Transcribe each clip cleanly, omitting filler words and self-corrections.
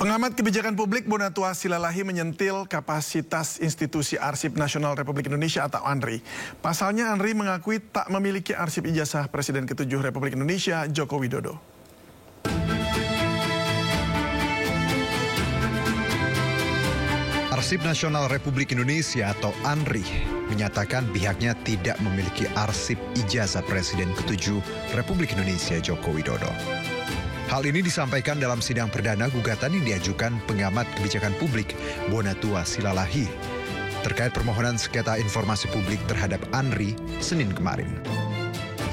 Pengamat kebijakan publik Bonatua Silalahi menyentil kapasitas Institusi Arsip Nasional Republik Indonesia atau ANRI. Pasalnya ANRI mengakui tak memiliki arsip ijazah Presiden ke-7 Republik Indonesia Joko Widodo. Arsip Nasional Republik Indonesia atau ANRI menyatakan pihaknya tidak memiliki arsip ijazah Presiden ke-7 Republik Indonesia Joko Widodo. Hal ini disampaikan dalam sidang perdana gugatan yang diajukan pengamat kebijakan publik Bonatua Silalahi terkait permohonan sengketa informasi publik terhadap ANRI Senin kemarin.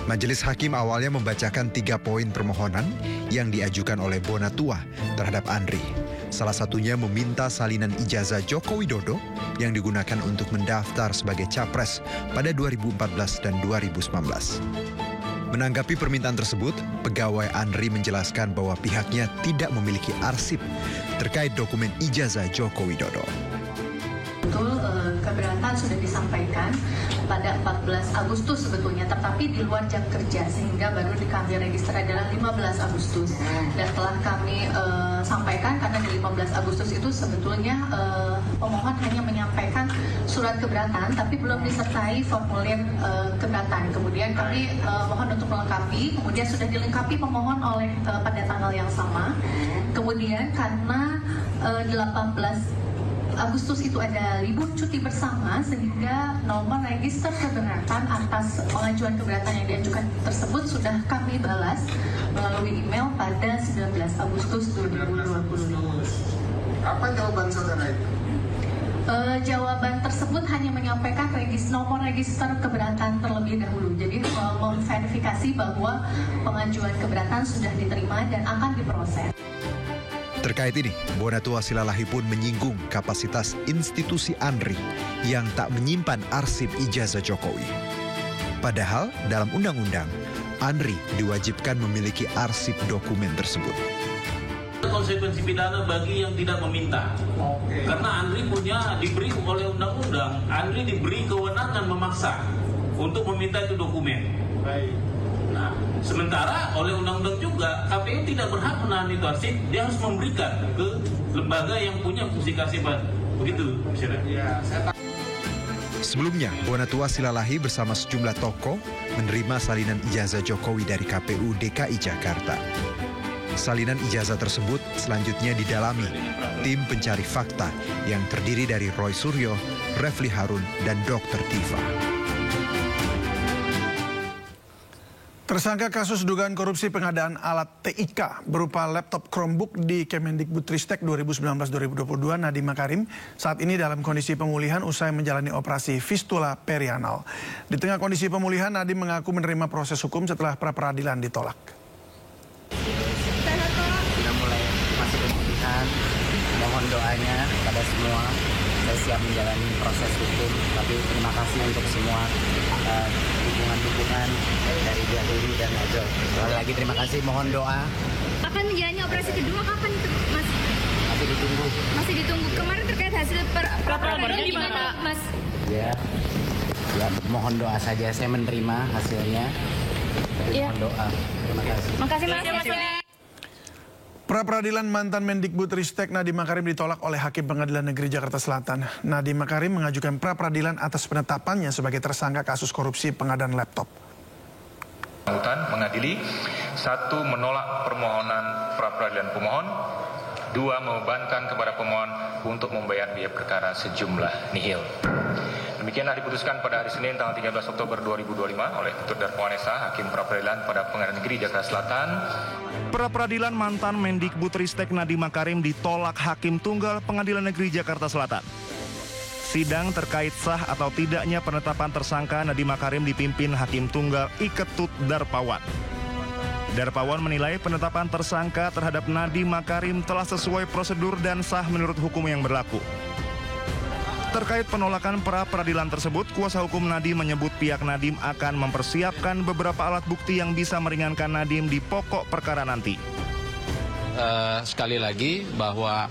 Majelis Hakim awalnya membacakan 3 poin permohonan yang diajukan oleh Bonatua terhadap ANRI. Salah satunya meminta salinan ijazah Joko Widodo yang digunakan untuk mendaftar sebagai capres pada 2014 dan 2019. Menanggapi permintaan tersebut, pegawai ANRI menjelaskan bahwa pihaknya tidak memiliki arsip terkait dokumen ijazah Joko Widodo. Betul, keberatan sudah disampaikan pada 14 Agustus sebetulnya, tetapi di luar jam kerja sehingga baru kami register adalah 15 Agustus. Dan telah kami sampaikan karena di 15 Agustus itu sebetulnya pemohon hanya menyampaikan surat keberatan tapi belum disertai formulir keberatan. Kemudian kami mohon untuk melengkapi, kemudian sudah dilengkapi pemohon oleh pada tanggal yang sama. Kemudian karena 18 Agustus itu ada libur cuti bersama sehingga nomor register keberatan atas pengajuan keberatan yang diajukan tersebut sudah kami balas melalui email pada 19 Agustus 2020. Apa jawaban saudara itu? Jawaban tersebut hanya menyampaikan nomor register keberatan terlebih dahulu. Jadi memverifikasi bahwa pengajuan keberatan sudah diterima dan akan diproses. Terkait ini, Bonatua Silalahi pun menyinggung kapasitas institusi ANRI yang tak menyimpan arsip ijazah Jokowi. Padahal dalam undang-undang, ANRI diwajibkan memiliki arsip dokumen tersebut. Konsekuensi pidana bagi yang tidak meminta. Karena ANRI diberi oleh undang-undang, ANRI diberi kewenangan memaksa untuk meminta itu dokumen. Nah, sementara oleh undang-undang juga KPU tidak berhak menahan itu arsip, dia harus memberikan ke lembaga yang punya fungsi kearsipan. Begitu, ya, Sebelumnya, Bonatua Silalahi bersama sejumlah tokoh menerima salinan ijazah Jokowi dari KPU DKI Jakarta. Salinan ijazah tersebut selanjutnya didalami tim pencari fakta yang terdiri dari Roy Suryo, Refli Harun, dan Dr. Tifa. Tersangka kasus dugaan korupsi pengadaan alat TIK berupa laptop Chromebook di Kemendikbudristek 2019-2022 Nadiem Makarim saat ini dalam kondisi pemulihan usai menjalani operasi fistula perianal. Di tengah kondisi pemulihan, Nadiem mengaku menerima proses hukum setelah pra-peradilan ditolak. Sudah mulai masuk pemulihan, mohon doanya kepada semua. Saya siap menjalani proses hukum, tapi terima kasih untuk semua dukungan-dukungan dari pihak Diri dan Ajol. Sekali lagi terima kasih, mohon doa. Akan menjalani operasi kedua kapan itu, Mas? Masih ditunggu. Masih ditunggu. Kemarin terkait hasil pra-peradilan di mana, Mas? Ya, mohon doa saja. Saya menerima hasilnya. Tapi mohon doa. Terima kasih. Makasih, Mas. Pra-peradilan mantan Mendikbudristek Nadiem Makarim ditolak oleh Hakim Pengadilan Negeri Jakarta Selatan. Nadiem Makarim mengajukan pra-peradilan atas penetapannya sebagai tersangka kasus korupsi pengadaan laptop. Mengadili, 1. menolak permohonan pra-peradilan pemohon, 2. membebankan kepada pemohon untuk membayar biaya perkara sejumlah nihil. Demikianlah diputuskan pada hari Senin tanggal 13 Oktober 2025 oleh Ketut Darmawan Esa, Hakim Pra-peradilan pada Pengadilan Negeri Jakarta Selatan. Pra-peradilan mantan Mendikbudristek Nadiem Makarim ditolak Hakim Tunggal Pengadilan Negeri Jakarta Selatan. Sidang terkait sah atau tidaknya penetapan tersangka Nadiem Makarim dipimpin Hakim Tunggal Ketut Darmawan. Darmawan menilai penetapan tersangka terhadap Nadiem Makarim telah sesuai prosedur dan sah menurut hukum yang berlaku. Terkait penolakan pra-peradilan tersebut, kuasa hukum Nadiem menyebut pihak Nadiem akan mempersiapkan beberapa alat bukti yang bisa meringankan Nadiem di pokok perkara nanti. Sekali lagi bahwa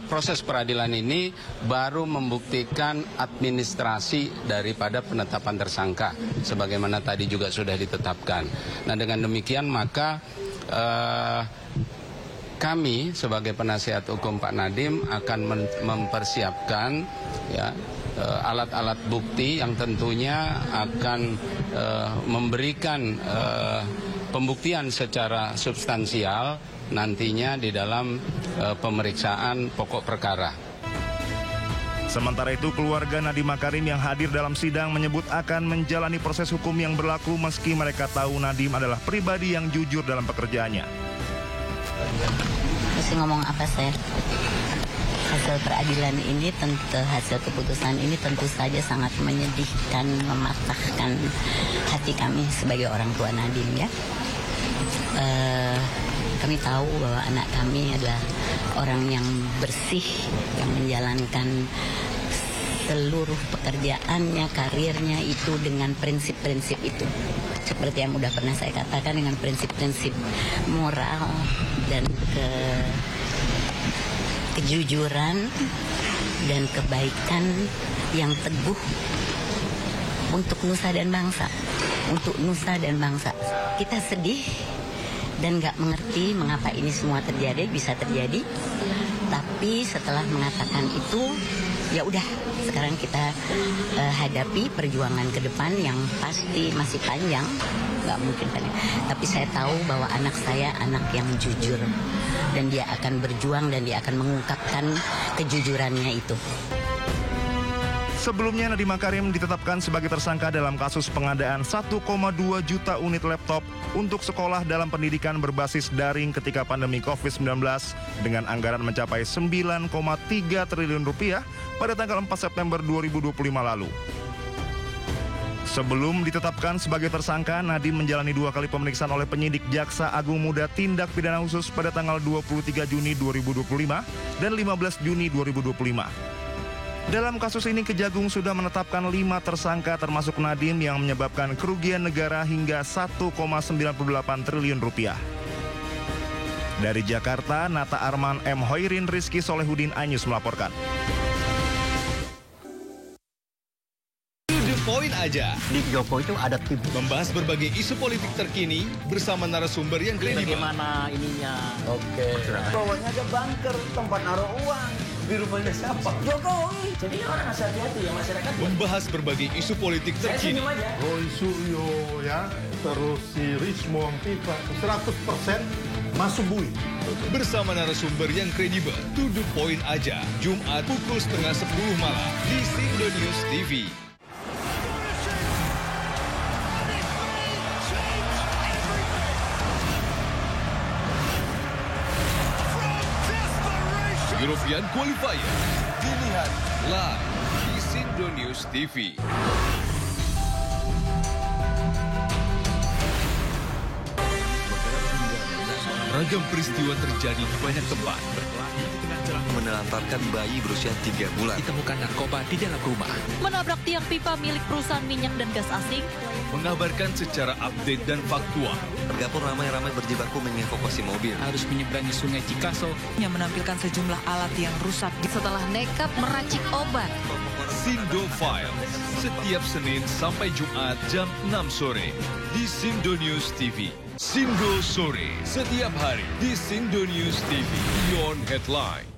proses peradilan ini baru membuktikan administrasi daripada penetapan tersangka, sebagaimana tadi juga sudah ditetapkan. Nah, dengan demikian maka kami sebagai penasihat hukum Pak Nadiem akan mempersiapkan ya alat-alat bukti yang tentunya akan memberikan pembuktian secara substansial nantinya di dalam pemeriksaan pokok perkara. Sementara itu, keluarga Nadiem Makarim yang hadir dalam sidang menyebut akan menjalani proses hukum yang berlaku meski mereka tahu Nadiem adalah pribadi yang jujur dalam pekerjaannya. Mesti ngomong apa saya? Hasil peradilan ini hasil keputusan ini tentu saja sangat menyedihkan, mematahkan hati kami sebagai orang tua Nadiem ya. Kami tahu bahwa anak kami adalah orang yang bersih, yang menjalankan seluruh pekerjaannya, karirnya itu dengan prinsip-prinsip itu. Seperti yang udah pernah saya katakan, dengan prinsip-prinsip moral dan kejujuran dan kebaikan yang teguh untuk nusa dan bangsa. Untuk nusa dan bangsa. Kita sedih dan nggak mengerti mengapa ini semua bisa terjadi. Tapi setelah mengatakan itu, ya udah, sekarang kita hadapi perjuangan ke depan yang pasti masih panjang, nggak mungkin panjang. Tapi saya tahu bahwa anak saya anak yang jujur dan dia akan berjuang dan dia akan mengungkapkan kejujurannya itu. Sebelumnya Nadiem Makarim ditetapkan sebagai tersangka dalam kasus pengadaan 1,2 juta unit laptop untuk sekolah dalam pendidikan berbasis daring ketika pandemi COVID-19 dengan anggaran mencapai 9,3 triliun rupiah pada tanggal 4 September 2025 lalu. Sebelum ditetapkan sebagai tersangka, Nadiem menjalani 2 kali pemeriksaan oleh penyidik Jaksa Agung Muda Tindak Pidana Khusus pada tanggal 23 Juni 2025 dan 15 Juni 2025. Dalam kasus ini, Kejagung sudah menetapkan 5 tersangka termasuk Nadiem yang menyebabkan kerugian negara hingga 1,98 triliun rupiah. Dari Jakarta, Nata Arman, M. Hoirin, Rizky Solehudin, iNews melaporkan. Poin aja. Di Jokowi itu ada tim. Membahas berbagai isu politik terkini bersama narasumber yang kredibel. Bagaimana ininya? Oke. Bawahnya ada bunker, tempat naruh uang. Di rumahnya siapa? Jokowi. Jadi orang harus hati-hati ya masyarakat. Membahas berbagai isu politik terkini. Roy Suryo ya, terus si Rismon Pipa 100% masuk bui. Bersama narasumber yang kredibel. To the point aja. Jumat pukul 9:30 malam di Sindo News TV. European Qualifier dilihat live di Sindo News TV. Ragam peristiwa terjadi di banyak tempat. Menelantarkan bayi berusia 3 bulan. Ditemukan narkoba di dalam rumah. Menabrak tiang pipa milik perusahaan minyak dan gas asing. Mengabarkan secara update dan faktual. Warga pun ramai-ramai berjibaku mengevakuasi mobil. Harus menyeberangi sungai Cikaso. Yang menampilkan sejumlah alat yang rusak setelah nekat meracik obat. Sindo Files. Setiap Senin sampai Jumat jam 6 sore. Di Sindo News TV. Sindo Sore. Setiap hari di Sindo News TV. Beyond Headline.